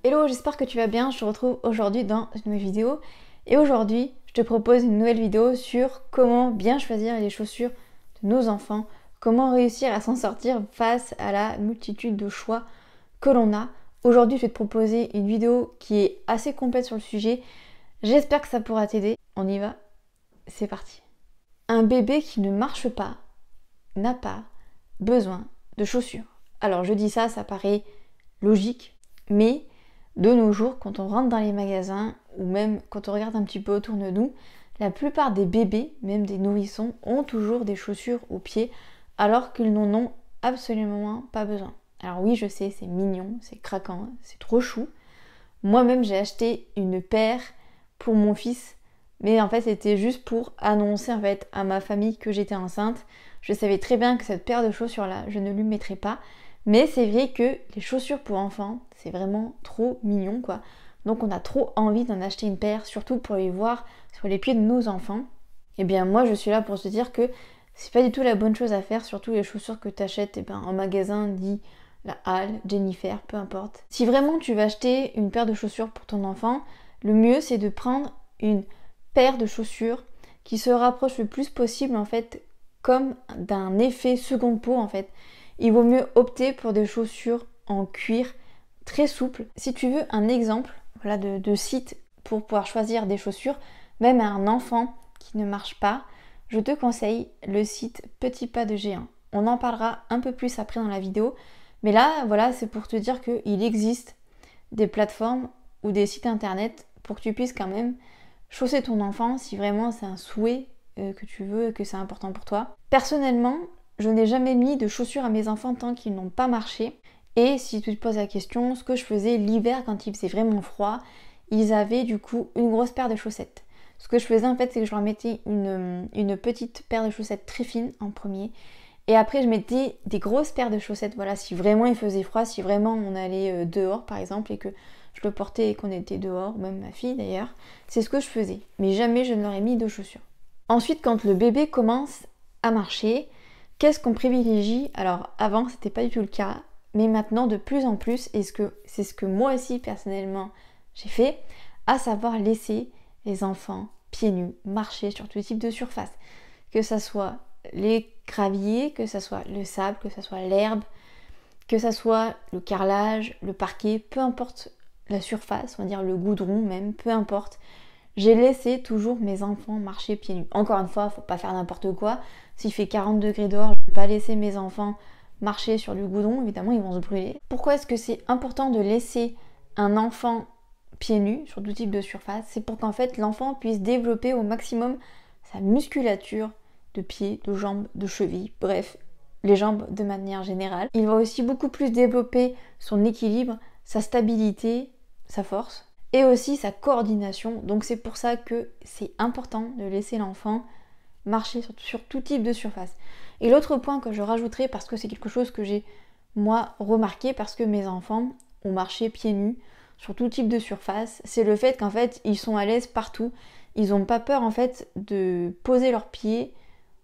Hello, j'espère que tu vas bien. Je te retrouve aujourd'hui dans une nouvelle vidéo. Et aujourd'hui, je te propose une nouvelle vidéo sur comment bien choisir les chaussures de nos enfants, comment réussir à s'en sortir face à la multitude de choix que l'on a. Aujourd'hui, je vais te proposer une vidéo qui est assez complète sur le sujet. J'espère que ça pourra t'aider. On y va, c'est parti. Un bébé qui ne marche pas n'a pas besoin de chaussures. Alors je dis ça, ça paraît logique, mais de nos jours, quand on rentre dans les magasins ou même quand on regarde un petit peu autour de nous, la plupart des bébés, même des nourrissons, ont toujours des chaussures aux pieds alors qu'ils n'en ont absolument pas besoin. Alors oui, je sais, c'est mignon, c'est craquant, c'est trop chou. Moi-même, j'ai acheté une paire pour mon fils, mais en fait, c'était juste pour annoncer en fait à ma famille que j'étais enceinte. Je savais très bien que cette paire de chaussures-là, je ne lui mettrais pas. Mais c'est vrai que les chaussures pour enfants, c'est vraiment trop mignon quoi. Donc on a trop envie d'en acheter une paire, surtout pour les voir sur les pieds de nos enfants. Et bien moi je suis là pour te dire que c'est pas du tout la bonne chose à faire, surtout les chaussures que tu achètes en magasin dit la Halle, Jennifer, peu importe. Si vraiment tu veux acheter une paire de chaussures pour ton enfant, le mieux c'est de prendre une paire de chaussures qui se rapproche le plus possible en fait comme d'un effet seconde peau en fait. Il vaut mieux opter pour des chaussures en cuir très souples. Si tu veux un exemple de site pour pouvoir choisir des chaussures, même à un enfant qui ne marche pas, je te conseille le site Petit Pas de Géant. On en parlera un peu plus après dans la vidéo, mais là, voilà, c'est pour te dire qu'il existe des plateformes ou des sites internet pour que tu puisses quand même chausser ton enfant si vraiment c'est un souhait que tu veux et que c'est important pour toi. Personnellement, je n'ai jamais mis de chaussures à mes enfants tant qu'ils n'ont pas marché. Et si tu te poses la question, ce que je faisais l'hiver quand il faisait vraiment froid, ils avaient du coup une grosse paire de chaussettes. Ce que je faisais en fait, c'est que je leur mettais une petite paire de chaussettes très fine en premier. Et après, je mettais des grosses paires de chaussettes, voilà, si vraiment il faisait froid, si vraiment on allait dehors par exemple et que je le portais et qu'on était dehors, même ma fille d'ailleurs, c'est ce que je faisais. Mais jamais je ne leur ai mis de chaussures. Ensuite, quand le bébé commence à marcher, qu'est-ce qu'on privilégie? Alors avant c'était pas du tout le cas, mais maintenant de plus en plus, et c'est ce que moi aussi personnellement j'ai fait, à savoir laisser les enfants pieds nus marcher sur tout type de surface. Que ça soit les graviers, que ça soit le sable, que ça soit l'herbe, que ça soit le carrelage, le parquet, peu importe la surface, on va dire le goudron même, peu importe. J'ai laissé toujours mes enfants marcher pieds nus. Encore une fois, faut pas faire n'importe quoi. S'il fait 40 degrés dehors, je vais pas laisser mes enfants marcher sur du goudron, évidemment ils vont se brûler. Pourquoi est-ce que c'est important de laisser un enfant pieds nus sur tout type de surface? C'est pour qu'en fait l'enfant puisse développer au maximum sa musculature de pieds, de jambes, de chevilles, bref, les jambes de manière générale. Il va aussi beaucoup plus développer son équilibre, sa stabilité, sa force et aussi sa coordination. Donc c'est pour ça que c'est important de laisser l'enfant marcher sur tout type de surface. Et l'autre point que je rajouterai, parce que c'est quelque chose que j'ai moi remarqué, parce que mes enfants ont marché pieds nus sur tout type de surface, c'est le fait qu'en fait ils sont à l'aise partout. Ils n'ont pas peur en fait de poser leurs pieds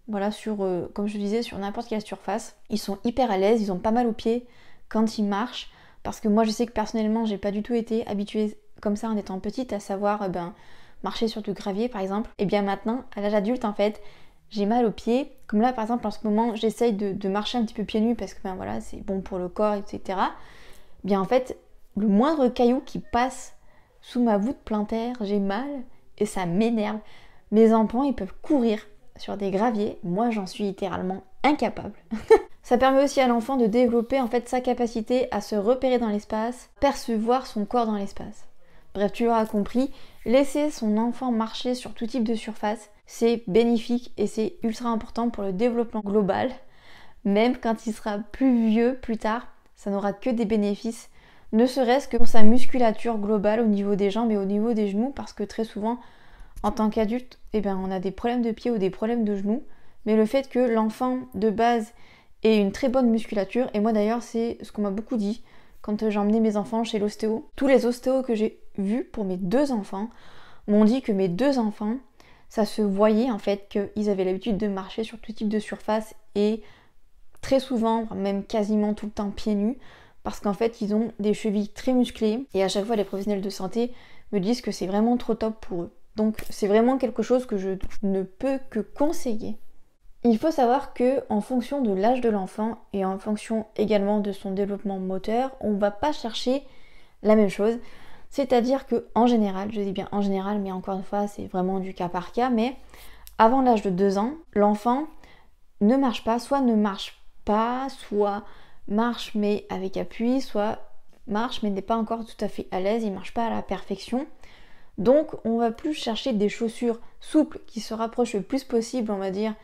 voilà, sur, comme je disais, sur n'importe quelle surface. Ils sont hyper à l'aise, ils ont pas mal aux pieds quand ils marchent, parce que moi je sais que personnellement j'ai pas du tout été habituée comme ça en étant petite, à savoir marcher sur du gravier par exemple. Et bien maintenant, à l'âge adulte en fait, j'ai mal aux pieds. Comme là par exemple en ce moment, j'essaye de marcher un petit peu pieds nus parce que voilà, c'est bon pour le corps, etc. Bien en fait, le moindre caillou qui passe sous ma voûte plantaire, j'ai mal et ça m'énerve. Mes enfants, ils peuvent courir sur des graviers, moi j'en suis littéralement incapable. Ça permet aussi à l'enfant de développer en fait sa capacité à se repérer dans l'espace, percevoir son corps dans l'espace. Bref, tu l'auras compris, laisser son enfant marcher sur tout type de surface, c'est bénéfique et c'est ultra important pour le développement global. Même quand il sera plus vieux, plus tard, ça n'aura que des bénéfices, ne serait-ce que pour sa musculature globale au niveau des jambes et au niveau des genoux, parce que très souvent, en tant qu'adulte, on a des problèmes de pieds ou des problèmes de genoux, mais le fait que l'enfant de base ait une très bonne musculature, et moi d'ailleurs c'est ce qu'on m'a beaucoup dit quand j'ai emmené mes enfants chez l'ostéo. Tous les ostéos que j'ai vus pour mes deux enfants m'ont dit que mes deux enfants, ça se voyait en fait qu'ils avaient l'habitude de marcher sur tout type de surface et très souvent, même quasiment tout le temps pieds nus. parce qu'en fait ils ont des chevilles très musclées et à chaque fois les professionnels de santé me disent que c'est vraiment trop top pour eux. Donc c'est vraiment quelque chose que je ne peux que conseiller. Il faut savoir que en fonction de l'âge de l'enfant et en fonction également de son développement moteur, on ne va pas chercher la même chose. C'est-à-dire que en général, je dis bien en général, mais encore une fois c'est vraiment du cas par cas, mais avant l'âge de 2 ans, l'enfant ne marche pas, soit ne marche pas, soit marche mais avec appui, soit marche mais n'est pas encore tout à fait à l'aise, il marche pas à la perfection. Donc on va plus chercher des chaussures souples qui se rapprochent le plus possible, on va dire,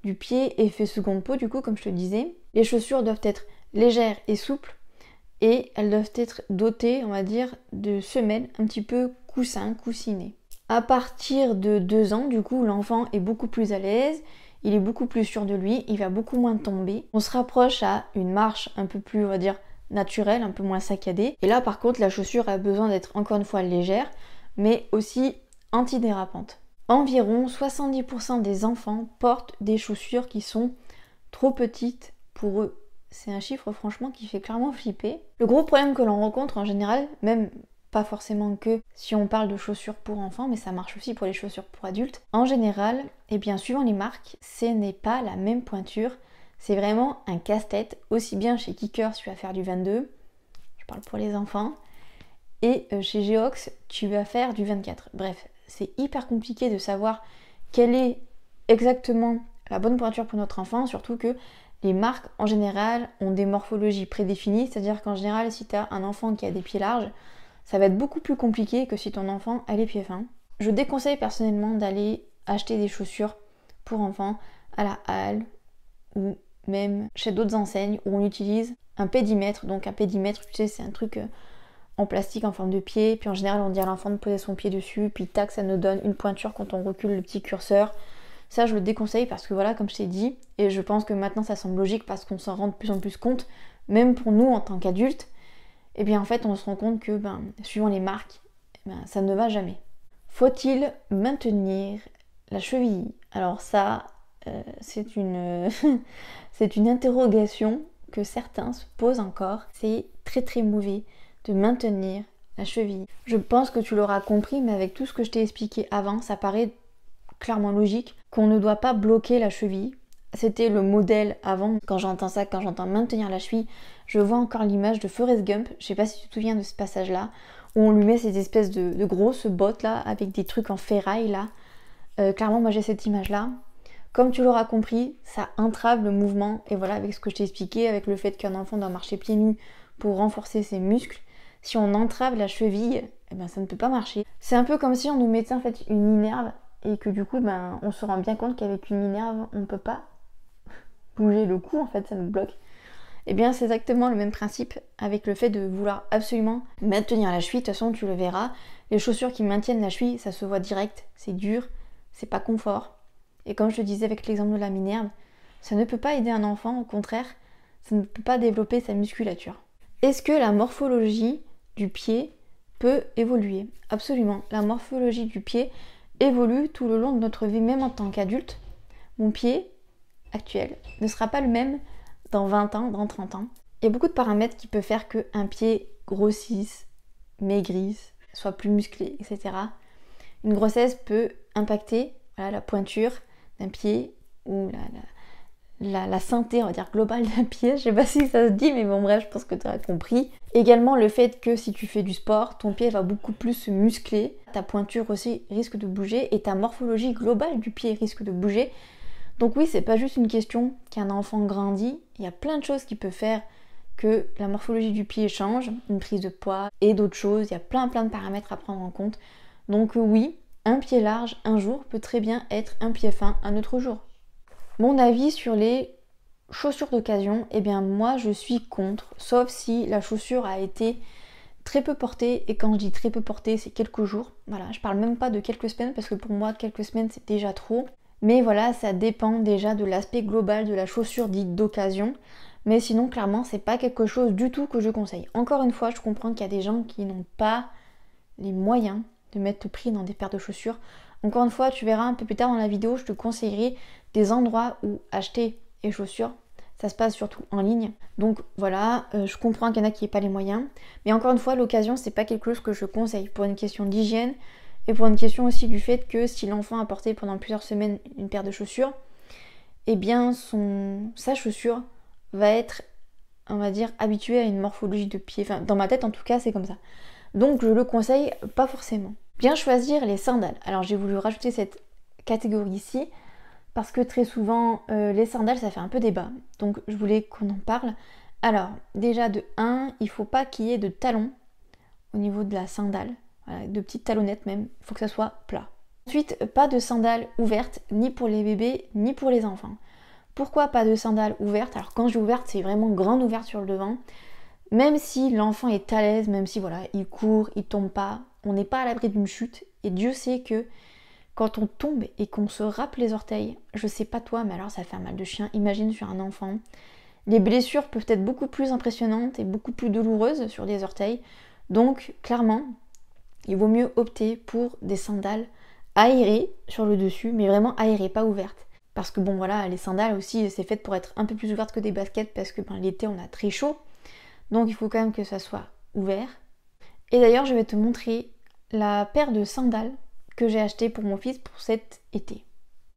du pied effet seconde peau, du coup, comme je te disais. Les chaussures doivent être légères et souples et elles doivent être dotées, on va dire, de semelles un petit peu coussin, coussinées. À partir de 2 ans, du coup, l'enfant est beaucoup plus à l'aise, il est beaucoup plus sûr de lui, il va beaucoup moins tomber. On se rapproche à une marche un peu plus, on va dire, naturelle, un peu moins saccadée. Et là, par contre, la chaussure a besoin d'être encore une fois légère, mais aussi antidérapante. Environ 70% des enfants portent des chaussures qui sont trop petites pour eux. C'est un chiffre franchement qui fait clairement flipper. Le gros problème que l'on rencontre en général, même pas forcément que si on parle de chaussures pour enfants, mais ça marche aussi pour les chaussures pour adultes. En général, et bien suivant les marques, ce n'est pas la même pointure. C'est vraiment un casse-tête, aussi bien chez Kickers tu vas faire du 22, je parle pour les enfants, et chez Geox tu vas faire du 24. Bref, c'est hyper compliqué de savoir quelle est exactement la bonne pointure pour notre enfant, surtout que les marques en général ont des morphologies prédéfinies, c'est-à-dire qu'en général si tu as un enfant qui a des pieds larges, ça va être beaucoup plus compliqué que si ton enfant a les pieds fins. Je déconseille personnellement d'aller acheter des chaussures pour enfants à la halle ou même chez d'autres enseignes où on utilise un pédimètre. Donc un pédimètre, tu sais, c'est un truc en plastique en forme de pied, puis en général on dit à l'enfant de poser son pied dessus, puis tac, ça nous donne une pointure quand on recule le petit curseur. Ça je le déconseille parce que voilà, comme je t'ai dit, et je pense que maintenant ça semble logique parce qu'on s'en rend de plus en plus compte, même pour nous en tant qu'adultes, et bien en fait on se rend compte que suivant les marques, ça ne va jamais. Faut-il maintenir la cheville? Alors ça, c'est une c'est une interrogation que certains se posent encore. C'est très très mauvais de maintenir la cheville. Je pense que tu l'auras compris, mais avec tout ce que je t'ai expliqué avant, ça paraît clairement logique qu'on ne doit pas bloquer la cheville. C'était le modèle avant. Quand j'entends ça, quand j'entends maintenir la cheville, je vois encore l'image de Forrest Gump. Je sais pas si tu te souviens de ce passage-là, où on lui met ces espèces de grosses bottes là, avec des trucs en ferraille là. Clairement, moi j'ai cette image-là. Comme tu l'auras compris, ça entrave le mouvement. Et voilà, avec ce que je t'ai expliqué, avec le fait qu'un enfant doit marcher pieds nus pour renforcer ses muscles, si on entrave la cheville, ça ne peut pas marcher. C'est un peu comme si on nous mettait en fait une minerve et que du coup, on se rend bien compte qu'avec une minerve, on ne peut pas bouger le cou, en fait, ça nous bloque. Et bien, c'est exactement le même principe avec le fait de vouloir absolument maintenir la cheville. De toute façon, tu le verras, les chaussures qui maintiennent la cheville, ça se voit direct, c'est dur, c'est pas confort. Et comme je te disais avec l'exemple de la minerve, ça ne peut pas aider un enfant, au contraire, ça ne peut pas développer sa musculature. Est-ce que la morphologie du pied peut évoluer? Absolument. La morphologie du pied évolue tout le long de notre vie, même en tant qu'adulte. Mon pied actuel ne sera pas le même dans 20 ans, dans 30 ans. Il y a beaucoup de paramètres qui peuvent faire qu'un pied grossisse, maigrisse, soit plus musclé, etc. Une grossesse peut impacter la pointure d'un pied ou la santé, on va dire, globale d'un pied. Je sais pas si ça se dit, mais bon bref, je pense que tu as compris. Également le fait que si tu fais du sport, ton pied va beaucoup plus se muscler, ta pointure aussi risque de bouger et ta morphologie globale du pied risque de bouger. Donc oui, c'est pas juste une question qu'un enfant grandit, il y a plein de choses qui peuvent faire que la morphologie du pied change, une prise de poids et d'autres choses, il y a plein de paramètres à prendre en compte. Donc oui, un pied large un jour peut très bien être un pied fin un autre jour. Mon avis sur les chaussures d'occasion, moi je suis contre, sauf si la chaussure a été très peu portée, et quand je dis très peu portée, c'est quelques jours. Voilà, je parle même pas de quelques semaines parce que pour moi quelques semaines c'est déjà trop. Mais voilà, ça dépend déjà de l'aspect global de la chaussure dite d'occasion. Mais sinon, clairement, c'est pas quelque chose du tout que je conseille. Encore une fois, je comprends qu'il y a des gens qui n'ont pas les moyens de mettre le prix dans des paires de chaussures. Encore une fois, tu verras un peu plus tard dans la vidéo, je te conseillerai des endroits où acheter les chaussures. ça se passe surtout en ligne. Donc voilà, je comprends qu'il y en a qui n'aient pas les moyens. Mais encore une fois, l'occasion, c'est pas quelque chose que je conseille pour une question d'hygiène et pour une question aussi du fait que si l'enfant a porté pendant plusieurs semaines une paire de chaussures, eh bien sa chaussure va être, on va dire, habituée à une morphologie de pied. Enfin, dans ma tête en tout cas, c'est comme ça. Donc je le conseille pas forcément. Bien choisir les sandales. Alors j'ai voulu rajouter cette catégorie ici parce que très souvent les sandales ça fait un peu débat. Donc je voulais qu'on en parle. Alors déjà de 1, il faut pas qu'il y ait de talons au niveau de la sandale. Voilà, de petites talonnettes même, il faut que ça soit plat. Ensuite, pas de sandales ouvertes ni pour les bébés ni pour les enfants. Pourquoi pas de sandales ouvertes? Alors quand je dis ouverte, c'est vraiment grande ouverte sur le devant. Même si l'enfant est à l'aise, même si voilà, il court, il tombe pas, on n'est pas à l'abri d'une chute. Et Dieu sait que quand on tombe et qu'on se râpe les orteils, je sais pas toi, mais alors ça fait un mal de chien, imagine sur un enfant. Les blessures peuvent être beaucoup plus impressionnantes et beaucoup plus douloureuses sur les orteils. Donc clairement, il vaut mieux opter pour des sandales aérées sur le dessus, mais vraiment aérées, pas ouvertes. Parce que bon voilà, les sandales aussi, c'est fait pour être un peu plus ouvertes que des baskets parce que l'été on a très chaud. Donc il faut quand même que ça soit ouvert. Et d'ailleurs, je vais te montrer la paire de sandales que j'ai acheté pour mon fils pour cet été.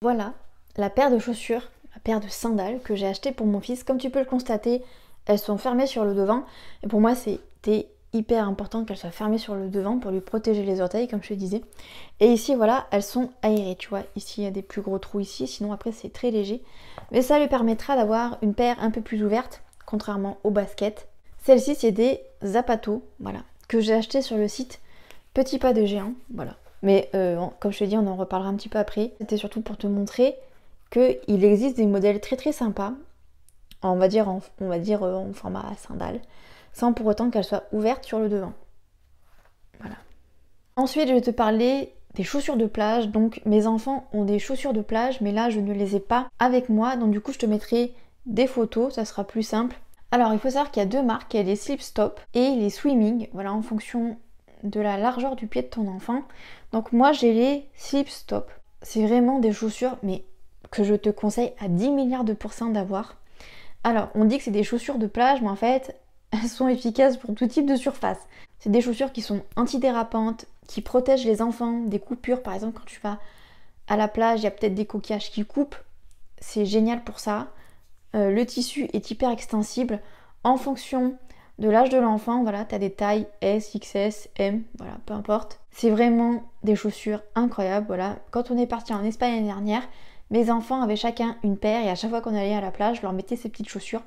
Voilà la paire de chaussures, la paire de sandales que j'ai acheté pour mon fils. Comme tu peux le constater, elles sont fermées sur le devant. Et pour moi, c'était hyper important qu'elles soient fermées sur le devant pour lui protéger les orteils, comme je te disais. Et ici, voilà, elles sont aérées. Tu vois, ici, il y a des plus gros trous ici. Sinon, après, c'est très léger. Mais ça lui permettra d'avoir une paire un peu plus ouverte, contrairement aux baskets. Celles-ci, c'est des Zapato, voilà, que j'ai acheté sur le site Petit Pas de Géant, voilà. Mais comme je te dis, on en reparlera un petit peu après. C'était surtout pour te montrer qu'il existe des modèles très très sympas, on va dire en format sandales, sans pour autant qu'elles soient ouvertes sur le devant. Voilà. Ensuite, je vais te parler des chaussures de plage. Donc, mes enfants ont des chaussures de plage, mais là, je ne les ai pas avec moi. Donc, du coup, je te mettrai des photos, ça sera plus simple. Alors, il faut savoir qu'il y a deux marques, il y a les Slipstop et les Swimming, voilà, en fonction de la largeur du pied de ton enfant. Donc moi, j'ai les Slipstop. C'est vraiment des chaussures, mais que je te conseille à 10 milliards de pourcents d'avoir. Alors, on dit que c'est des chaussures de plage, mais en fait, elles sont efficaces pour tout type de surface. C'est des chaussures qui sont antidérapantes, qui protègent les enfants des coupures. Par exemple, quand tu vas à la plage, il y a peut-être des coquillages qui coupent. C'est génial pour ça. Le tissu est hyper extensible en fonction de l'âge de l'enfant. Voilà, tu as des tailles S, XS, M, voilà, peu importe. C'est vraiment des chaussures incroyables. Voilà, quand on est parti en Espagne l'année dernière, mes enfants avaient chacun une paire et à chaque fois qu'on allait à la plage, je leur mettais ces petites chaussures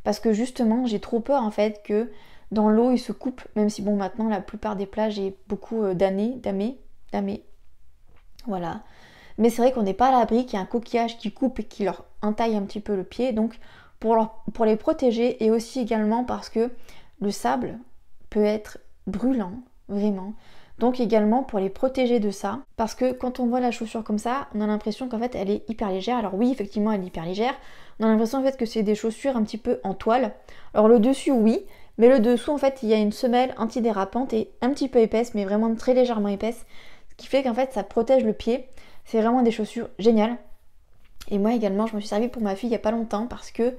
parce que justement, j'ai trop peur en fait que dans l'eau, ils se coupent, même si bon, maintenant la plupart des plages, j'ai beaucoup damé. Voilà. Mais c'est vrai qu'on n'est pas à l'abri qu'il y a un coquillage qui coupe et qui leur entaille un petit peu le pied. Donc pour les protéger et aussi également parce que le sable peut être brûlant, vraiment. Donc également pour les protéger de ça. Parce que quand on voit la chaussure comme ça, on a l'impression qu'en fait elle est hyper légère. Alors oui, effectivement elle est hyper légère. On a l'impression en fait que c'est des chaussures un petit peu en toile. Alors le dessus oui, mais le dessous en fait il y a une semelle antidérapante et un petit peu épaisse, mais vraiment très légèrement épaisse. Ce qui fait qu'en fait ça protège le pied. C'est vraiment des chaussures géniales. Et moi également, je me suis servi pour ma fille il n'y a pas longtemps parce que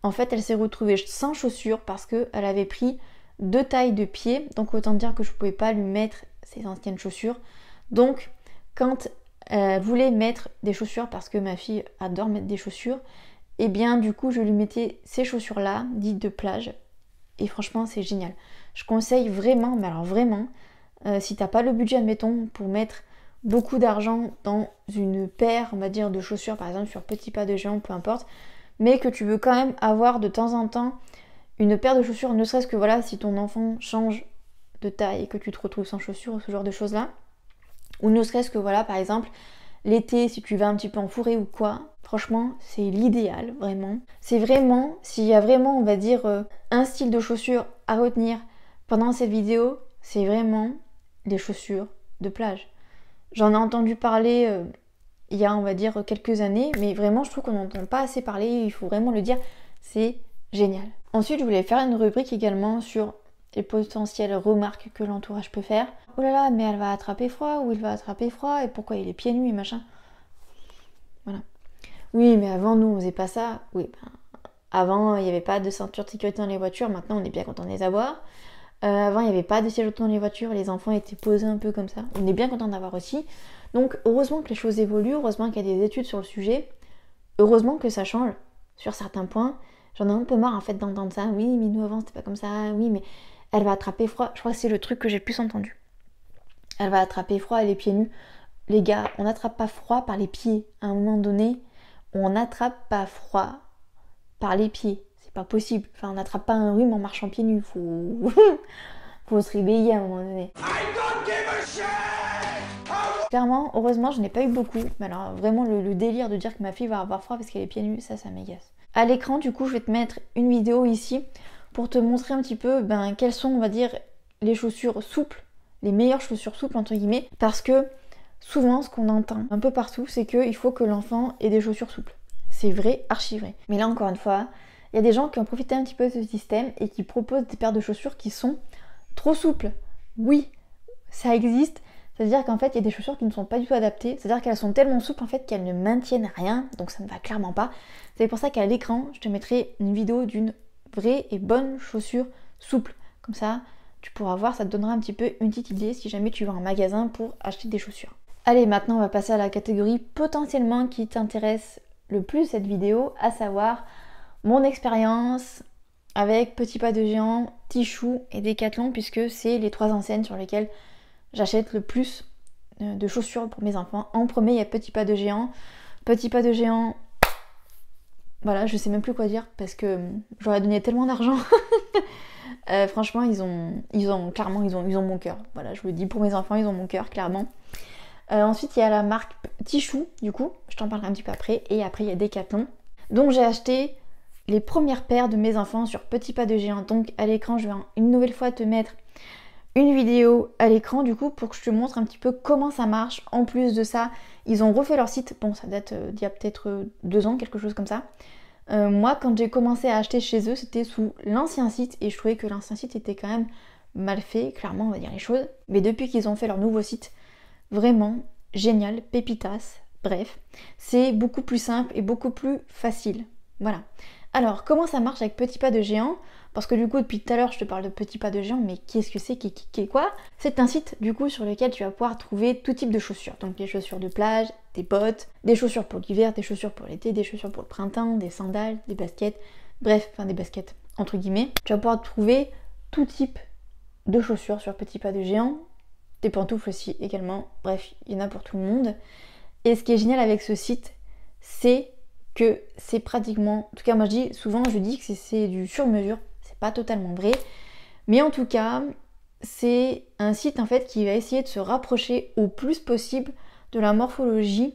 en fait elle s'est retrouvée sans chaussures parce qu'elle avait pris 2 tailles de pied. Donc autant dire que je ne pouvais pas lui mettre ses anciennes chaussures. Donc quand elle voulait mettre des chaussures, parce que ma fille adore mettre des chaussures, et bien du coup je lui mettais ces chaussures là, dites de plage. Et franchement c'est génial. Je conseille vraiment, mais alors vraiment, si t'as pas le budget admettons pour mettre beaucoup d'argent dans une paire, on va dire, de chaussures, par exemple sur Petit Pas de Géant, peu importe, mais que tu veux quand même avoir de temps en temps une paire de chaussures, ne serait-ce que voilà, si ton enfant change de taille et que tu te retrouves sans chaussures ou ce genre de choses-là, ou ne serait-ce que voilà, par exemple, l'été, si tu vas un petit peu en forêt ou quoi, franchement, c'est l'idéal, vraiment. C'est vraiment, s'il y a vraiment, on va dire, un style de chaussures à retenir pendant cette vidéo, c'est vraiment les chaussures de plage. J'en ai entendu parler il y a, on va dire, quelques années, mais vraiment, je trouve qu'on n'entend pas assez parler, il faut vraiment le dire, c'est génial. Ensuite, je voulais faire une rubrique également sur les potentielles remarques que l'entourage peut faire. Oh là là, mais elle va attraper froid, ou il va attraper froid, et pourquoi il est pieds nus et machin. Voilà. Oui, mais avant, nous, on faisait pas ça. Oui, ben, Avant, il n'y avait pas de ceinture de sécurité dans les voitures, maintenant on est bien content de les avoir. Avant, il n'y avait pas de siège auto dans les voitures, les enfants étaient posés un peu comme ça. On est bien content d'avoir aussi. Donc heureusement que les choses évoluent, heureusement qu'il y a des études sur le sujet, heureusement que ça change sur certains points. J'en ai un peu marre en fait d'entendre ça. Oui, mais nous avant c'était pas comme ça. Oui, mais elle va attraper froid. Je crois que c'est le truc que j'ai le plus entendu. Elle va attraper froid et les pieds nus. Les gars, on n'attrape pas froid par les pieds. À un moment donné, on n'attrape pas froid par les pieds. C'est pas possible. Enfin, on n'attrape pas un rhume en marchant pieds nus. Faut... Faut se réveiller à un moment donné. Clairement, heureusement, je n'ai pas eu beaucoup. Mais alors, vraiment, le délire de dire que ma fille va avoir froid parce qu'elle est pieds nus, ça m'agace. À l'écran, du coup, je vais te mettre une vidéo ici pour te montrer un petit peu quelles sont, on va dire, les chaussures souples, les meilleures chaussures souples, entre guillemets. Parce que souvent, ce qu'on entend un peu partout, c'est qu'il faut que l'enfant ait des chaussures souples. C'est vrai, archi vrai. Mais là, encore une fois, il y a des gens qui ont profité un petit peu de ce système et qui proposent des paires de chaussures qui sont trop souples. Oui, ça existe. C'est-à-dire qu'en fait, il y a des chaussures qui ne sont pas du tout adaptées. C'est-à-dire qu'elles sont tellement souples en fait qu'elles ne maintiennent rien. Donc ça ne va clairement pas. C'est pour ça qu'à l'écran, je te mettrai une vidéo d'une vraie et bonne chaussure souple. Comme ça, tu pourras voir, ça te donnera un petit peu une petite idée si jamais tu vas en magasin pour acheter des chaussures. Allez, maintenant on va passer à la catégorie potentiellement qui t'intéresse le plus cette vidéo, à savoir mon expérience avec Petit Pas de Géant, Tichou et Decathlon, puisque c'est les 3 enseignes sur lesquelles j'achète le plus de chaussures pour mes enfants. En premier, il y a Petit Pas de Géant. Petit Pas de Géant, voilà, je sais même plus quoi dire parce que j'aurais donné tellement d'argent. Franchement, ils ont clairement mon cœur. Voilà, je vous le dis, pour mes enfants, ils ont mon cœur, clairement. Ensuite, il y a la marque Tichou, du coup, je t'en parlerai un petit peu après. Et après, il y a Decathlon. Donc, j'ai acheté les premières paires de mes enfants sur Petit Pas de Géant. Donc, à l'écran, je vais une nouvelle fois te mettre une vidéo à l'écran du coup pour que je te montre un petit peu comment ça marche. En plus de ça, ils ont refait leur site. Bon, ça date d'il y a peut-être 2 ans, quelque chose comme ça. Moi, quand j'ai commencé à acheter chez eux, c'était sous l'ancien site et je trouvais que l'ancien site était quand même mal fait, clairement, on va dire les choses. Mais depuis qu'ils ont fait leur nouveau site, vraiment génial, pépitas, bref, c'est beaucoup plus simple et beaucoup plus facile. Voilà. Alors, comment ça marche avec Petit Pas de Géant ? Parce que du coup, depuis tout à l'heure, je te parle de Petit Pas de Géant, mais qu'est-ce que c'est, qu'est quoi ? C'est un site, du coup, sur lequel tu vas pouvoir trouver tout type de chaussures. Donc, des chaussures de plage, des bottes, des chaussures pour l'hiver, des chaussures pour l'été, des chaussures pour le printemps, des sandales, des baskets, bref, enfin des baskets, entre guillemets. Tu vas pouvoir trouver tout type de chaussures sur Petit Pas de Géant, des pantoufles aussi également, bref, il y en a pour tout le monde. Et ce qui est génial avec ce site, c'est que c'est pratiquement, en tout cas moi je dis que c'est du sur-mesure, c'est pas totalement vrai, mais en tout cas c'est un site en fait qui va essayer de se rapprocher au plus possible de la morphologie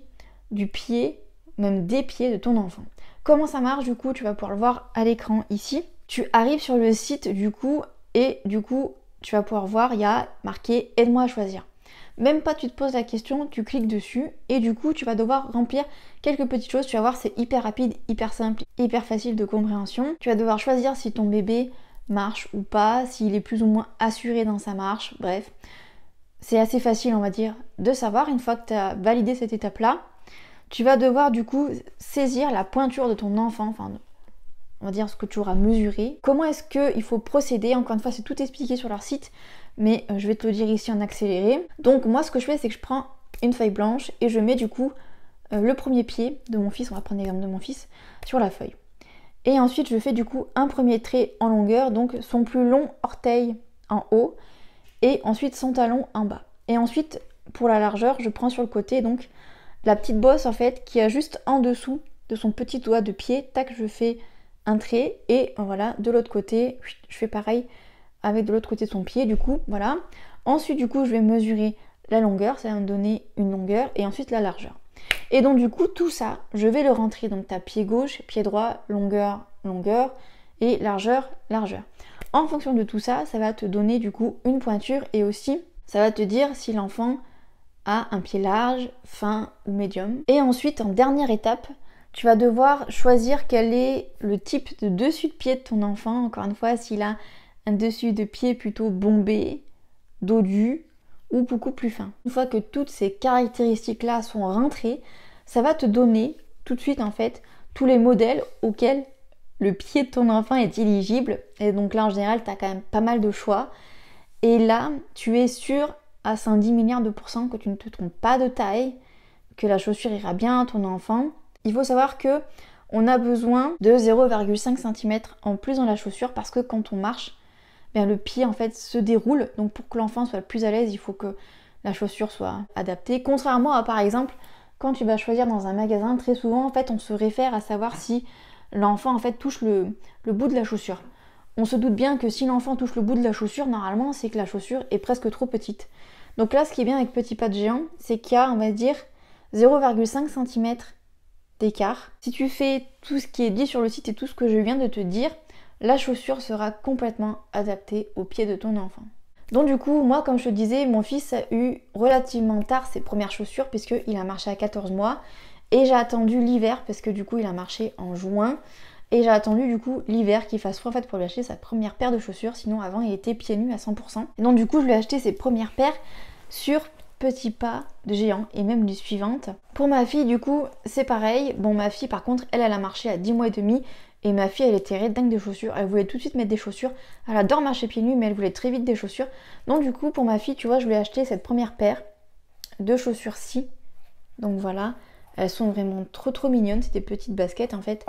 du pied, même des pieds de ton enfant. Comment ça marche du coup, tu vas pouvoir le voir à l'écran ici. Tu arrives sur le site du coup et du coup tu vas pouvoir voir, il y a marqué aide-moi à choisir. Même pas tu te poses la question, tu cliques dessus et du coup tu vas devoir remplir quelques petites choses. Tu vas voir, c'est hyper rapide, hyper simple, hyper facile de compréhension. Tu vas devoir choisir si ton bébé marche ou pas, s'il est plus ou moins assuré dans sa marche, bref. C'est assez facile, on va dire, de savoir. Une fois que tu as validé cette étape-là, tu vas devoir du coup saisir la pointure de ton enfant, enfin on va dire ce que tu auras mesuré. Comment est-ce qu'il faut procéder ? Encore une fois, c'est tout expliqué sur leur site, mais je vais te le dire ici en accéléré. Donc moi, ce que je fais, c'est que je prends une feuille blanche et je mets du coup le premier pied de mon fils, on va prendre l'exemple de mon fils, sur la feuille. Et ensuite, je fais du coup un premier trait en longueur, donc son plus long orteil en haut, et ensuite son talon en bas. Et ensuite, pour la largeur, je prends sur le côté donc la petite bosse en fait qui a juste en dessous de son petit doigt de pied. Tac, je fais un trait et voilà, de l'autre côté, je fais pareil avec de l'autre côté de son pied, du coup, voilà. Ensuite, du coup, je vais mesurer la longueur, ça va me donner une longueur, et ensuite la largeur. Et donc, du coup, tout ça, je vais le rentrer. Donc, tu as pied gauche, pied droit, longueur, longueur, et largeur, largeur. En fonction de tout ça, ça va te donner, du coup, une pointure, et aussi, ça va te dire si l'enfant a un pied large, fin ou médium. Et ensuite, en dernière étape, tu vas devoir choisir quel est le type de dessus de pied de ton enfant. Encore une fois, s'il a un dessus de pied plutôt bombé, dodu ou beaucoup plus fin. Une fois que toutes ces caractéristiques-là sont rentrées, ça va te donner tout de suite en fait tous les modèles auxquels le pied de ton enfant est éligible. Et donc là, en général, tu as quand même pas mal de choix. Et là, tu es sûr à 110 milliards de pourcents que tu ne te trompes pas de taille, que la chaussure ira bien à ton enfant. Il faut savoir que on a besoin de 0,5 cm en plus dans la chaussure parce que quand on marche, bien, le pied en fait se déroule. Donc pour que l'enfant soit le plus à l'aise, il faut que la chaussure soit adaptée. Contrairement à par exemple, quand tu vas choisir dans un magasin, très souvent en fait on se réfère à savoir si l'enfant en fait touche le bout de la chaussure. On se doute bien que si l'enfant touche le bout de la chaussure, normalement c'est que la chaussure est presque trop petite. Donc là, ce qui est bien avec Petit Pas de Géant, c'est qu'il y a, on va dire, 0,5 cm d'écart. Si tu fais tout ce qui est dit sur le site et tout ce que je viens de te dire, la chaussure sera complètement adaptée au pied de ton enfant. Donc du coup, moi comme je te disais, mon fils a eu relativement tard ses premières chaussures puisqu'il a marché à 14 mois et j'ai attendu l'hiver parce que du coup il a marché en juin et j'ai attendu du coup l'hiver qu'il fasse froid en fait pour lui acheter sa première paire de chaussures, sinon avant il était pieds nus à 100%. Et donc du coup je lui ai acheté ses premières paires sur Petit Pas de Géant et même les suivantes. Pour ma fille du coup c'est pareil. Bon, ma fille par contre elle a marché à 10 mois et demi et ma fille elle était dingue des chaussures, elle voulait tout de suite mettre des chaussures, elle adore marcher pieds nus mais elle voulait très vite des chaussures. Donc du coup pour ma fille tu vois je lui ai acheté cette première paire de chaussures-ci. Donc voilà, elles sont vraiment trop mignonnes, c'est des petites baskets en fait.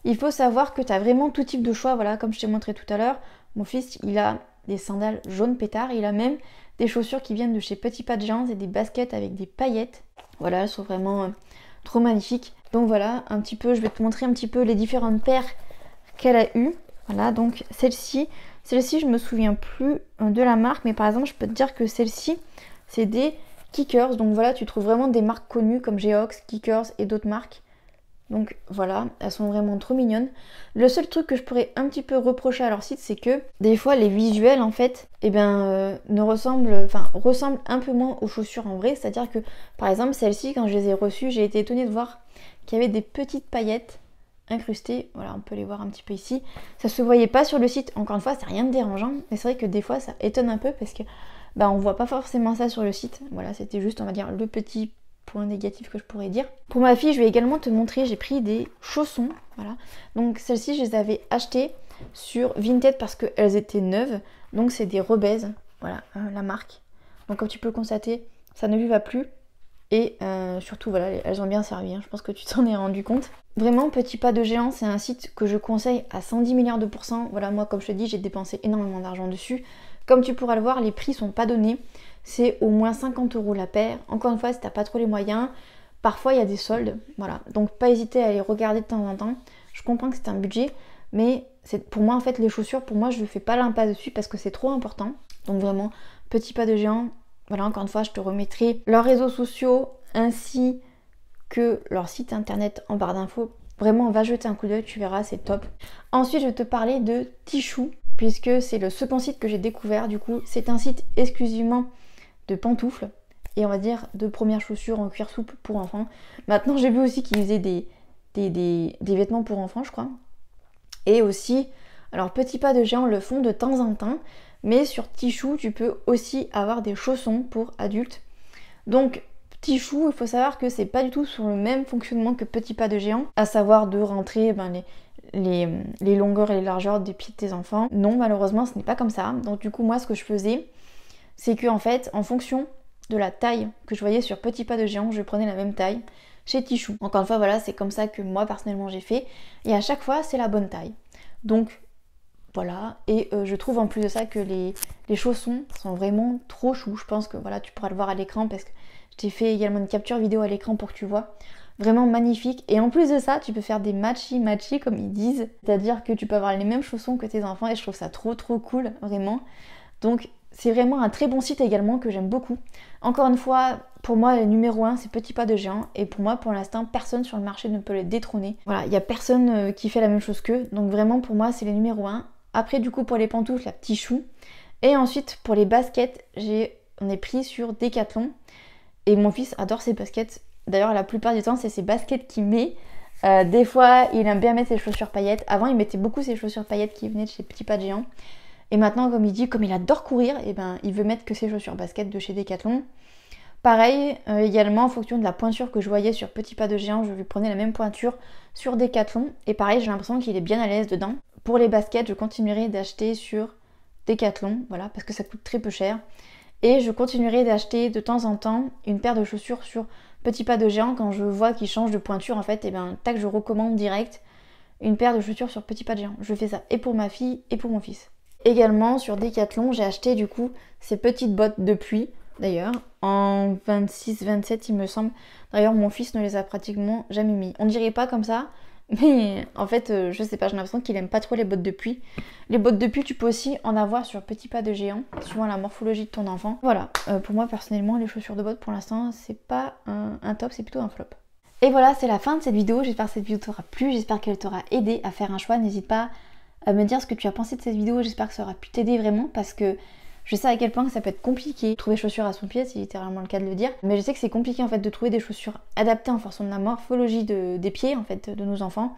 Il faut savoir que tu as vraiment tout type de choix, voilà, comme je t'ai montré tout à l'heure. Mon fils, il a des sandales jaune pétard, il a même des chaussures qui viennent de chez Petit Pas de Géant, c'est des baskets avec des paillettes. Voilà, elles sont vraiment trop magnifiques. Donc voilà, un petit peu, je vais te montrer un petit peu les différentes paires qu'elle a eues. Voilà, donc celle-ci, je me souviens plus de la marque, mais par exemple, je peux te dire que celle-ci, c'est des Kickers. Donc voilà, tu trouves vraiment des marques connues comme Geox, Kickers et d'autres marques. Donc voilà, elles sont vraiment trop mignonnes. Le seul truc que je pourrais un petit peu reprocher à leur site, c'est que des fois les visuels en fait, ressemblent un peu moins aux chaussures en vrai. C'est-à-dire que par exemple celles-ci, quand je les ai reçues, j'ai été étonnée de voir qu'il y avait des petites paillettes incrustées. Voilà, on peut les voir un petit peu ici. Ça se voyait pas sur le site. Encore une fois, c'est rien de dérangeant, mais c'est vrai que des fois ça étonne un peu parce que on voit pas forcément ça sur le site. Voilà, c'était juste, on va dire, le petit point négatif que je pourrais dire. Pour ma fille, je vais également te montrer, j'ai pris des chaussons, voilà. Donc celles-ci, je les avais achetées sur Vinted parce qu'elles étaient neuves. Donc c'est des Rebèze, voilà, la marque. Donc comme tu peux le constater, ça ne lui va plus. Et surtout, voilà, elles ont bien servi, hein. Je pense que tu t'en es rendu compte. Vraiment, Petit Pas de Géant, c'est un site que je conseille à 110 milliards de pourcents. Voilà, moi, comme je te dis, j'ai dépensé énormément d'argent dessus. Comme tu pourras le voir, les prix sont pas donnés. C'est au moins 50 € la paire. Encore une fois, si t'as pas trop les moyens, parfois il y a des soldes. Voilà, donc pas hésiter à aller regarder de temps en temps. Je comprends que c'est un budget, mais pour moi en fait les chaussures, pour moi je ne fais pas l'impasse dessus parce que c'est trop important. Donc vraiment, Petit Pas de Géant. Voilà, encore une fois, je te remettrai leurs réseaux sociaux ainsi que leur site internet en barre d'infos. Vraiment, va jeter un coup d'œil, tu verras, c'est top. Ensuite, je vais te parler de Tichou, puisque c'est le second site que j'ai découvert. Du coup, c'est un site exclusivement de pantoufles et on va dire de premières chaussures en cuir souple pour enfants. Maintenant, j'ai vu aussi qu'ils faisaient des vêtements pour enfants, je crois. Et aussi, alors Petit Pas de Géant le font de temps en temps, mais sur Tichou, tu peux aussi avoir des chaussons pour adultes. Donc, Tichou, il faut savoir que c'est pas du tout sur le même fonctionnement que Petit Pas de Géant, à savoir de rentrer les longueurs et les largeurs des pieds de tes enfants. Non, malheureusement, ce n'est pas comme ça. Donc du coup, moi, ce que je faisais, c'est que en fait, en fonction de la taille que je voyais sur Petit Pas de Géant, je prenais la même taille chez Tichou. Encore une fois, voilà, c'est comme ça que moi, personnellement, j'ai fait. Et à chaque fois, c'est la bonne taille. Donc, voilà. Et je trouve en plus de ça que les chaussons sont vraiment trop choux. Je pense que voilà, tu pourras le voir à l'écran parce que je t'ai fait également une capture vidéo à l'écran pour que tu vois. Vraiment magnifique. Et en plus de ça, tu peux faire des matchy comme ils disent. C'est-à-dire que tu peux avoir les mêmes chaussons que tes enfants et je trouve ça trop cool, vraiment. Donc c'est vraiment un très bon site également que j'aime beaucoup. Encore une fois, pour moi, le numéro 1, c'est Petit Pas de Géant. Et pour moi, pour l'instant, personne sur le marché ne peut les détrôner. Voilà, il n'y a personne qui fait la même chose qu'eux. Donc vraiment, pour moi, c'est les numéro 1. Après, du coup, pour les pantoufles, la Tichou. Et ensuite, pour les baskets, on est pris sur Decathlon. Et mon fils adore ces baskets. D'ailleurs, la plupart du temps, c'est ses baskets qu'il met. Des fois, il aime bien mettre ses chaussures paillettes. Avant, il mettait beaucoup ses chaussures paillettes qui venaient de chez Petit Pas de Géant. Et maintenant, comme il dit, comme il adore courir, il veut mettre que ses chaussures basket de chez Decathlon. Pareil, également en fonction de la pointure que je voyais sur Petit Pas de Géant, je lui prenais la même pointure sur Decathlon. Et pareil, j'ai l'impression qu'il est bien à l'aise dedans. Pour les baskets, je continuerai d'acheter sur Decathlon, voilà, parce que ça coûte très peu cher. Et je continuerai d'acheter de temps en temps une paire de chaussures sur Petit Pas de Géant quand je vois qu'il change de pointure. En fait, et ben tac, je recommande direct une paire de chaussures sur Petit Pas de Géant. Je fais ça et pour ma fille et pour mon fils. Également sur Decathlon, j'ai acheté du coup ces petites bottes de pluie. D'ailleurs, en 26-27 il me semble. D'ailleurs, mon fils ne les a pratiquement jamais mis. On dirait pas comme ça, mais en fait, je sais pas, j'ai l'impression qu'il aime pas trop les bottes de pluie. Les bottes de pluie, tu peux aussi en avoir sur Petit Pas de Géant, suivant la morphologie de ton enfant. Voilà, pour moi personnellement, les chaussures de bottes pour l'instant, c'est pas un top, c'est plutôt un flop. Et voilà, c'est la fin de cette vidéo. J'espère que cette vidéo t'aura plu, j'espère qu'elle t'aura aidé à faire un choix. N'hésite pas à me dire ce que tu as pensé de cette vidéo, j'espère que ça aura pu t'aider vraiment parce que je sais à quel point que ça peut être compliqué de trouver chaussures à son pied, c'est littéralement le cas de le dire. Mais je sais que c'est compliqué en fait de trouver des chaussures adaptées en fonction de la morphologie des pieds en fait de nos enfants.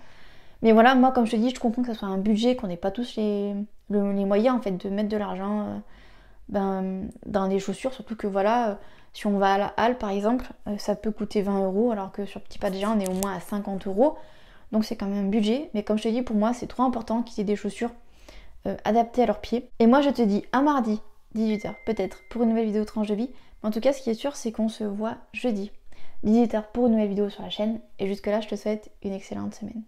Mais voilà, moi comme je te dis, je comprends que ça soit un budget, qu'on n'ait pas tous les moyens en fait de mettre de l'argent dans des chaussures, surtout que voilà, si on va à la halle par exemple, ça peut coûter 20 € alors que sur Petit Pas de Géant on est au moins à 50 €. Donc c'est quand même un budget, mais comme je te dis, pour moi c'est trop important qu'ils aient des chaussures adaptées à leurs pieds. Et moi je te dis à mardi 18 h peut-être pour une nouvelle vidéo tranche de vie. Mais en tout cas ce qui est sûr c'est qu'on se voit jeudi 18 h pour une nouvelle vidéo sur la chaîne. Et jusque là je te souhaite une excellente semaine.